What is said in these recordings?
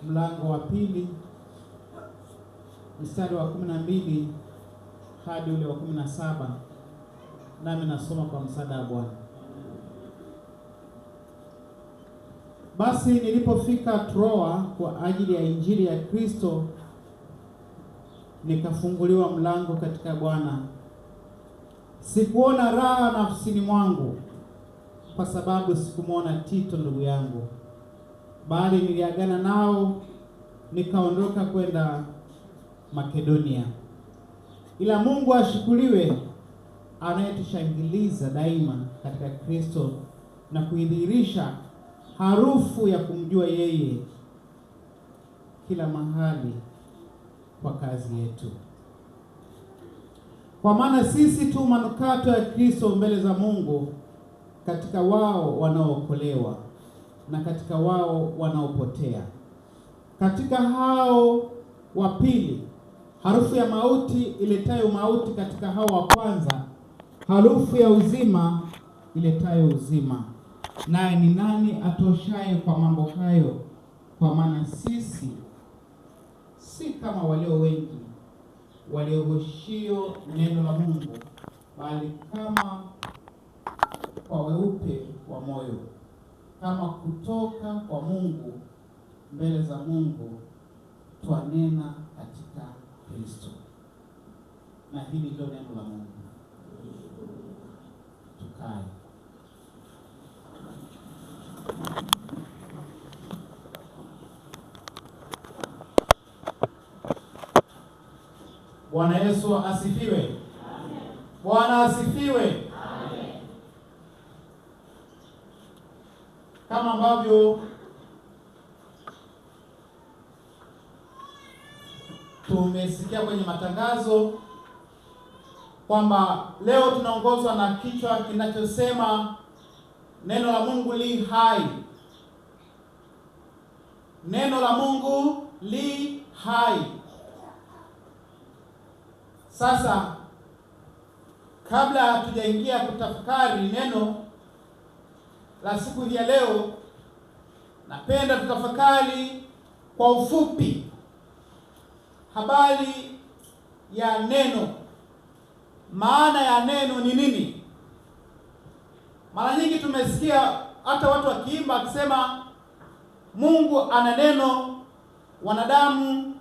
mlango wa 2 mstari wa 12 hadi ule wa 17, nami nasoma kwa msaada wa Bwana. Basi nilipofika Troa kwa ajili ya injili ya Kristo, nikafunguliwa mlango katika Bwana. Sikuona raha nafsini mwangu kwa sababu sikumwona Tito ndugu yangu, bali niliagana nao nikaondoka kwenda Makedonia. Ila Mungu ashukuriwe, anayetushangiliza daima katika Kristo na kuidhihirisha harufu ya kumjua yeye kila mahali kwa kazi yetu. Kwa maana sisi tu manukato ya Kristo mbele za Mungu, katika wao wanaookolewa na katika wao wanaopotea. Katika hao wa pili, harufu ya mauti iletayo mauti; katika hao wa kwanza, harufu ya uzima iletayo uzima. Naye ni nani atoshaye kwa mambo hayo? Kwa maana sisi si kama walio wengi waliohoshio neno la Mungu, bali kama kwa weupe wa moyo, kama kutoka kwa Mungu mbele za Mungu, twanena katika Kristo. Na hili ndio neno la Mungu. Tukae. Bwana Yesu asifiwe. Amen. Bwana asifiwe. Amen. Kama ambavyo tumesikia kwenye matangazo kwamba leo tunaongozwa na kichwa kinachosema neno la Mungu li hai. Neno la Mungu li hai. Sasa kabla hatujaingia kutafakari neno la siku hii ya leo, napenda tutafakari kwa ufupi habari ya neno. Maana ya neno ni nini? Mara nyingi tumesikia hata watu wakiimba wakisema Mungu ana neno, wanadamu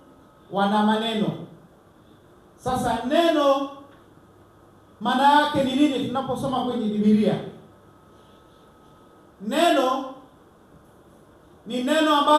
wana maneno. Sasa neno maana yake ni nini tunaposoma kwenye Biblia? Neno ni neno ambalo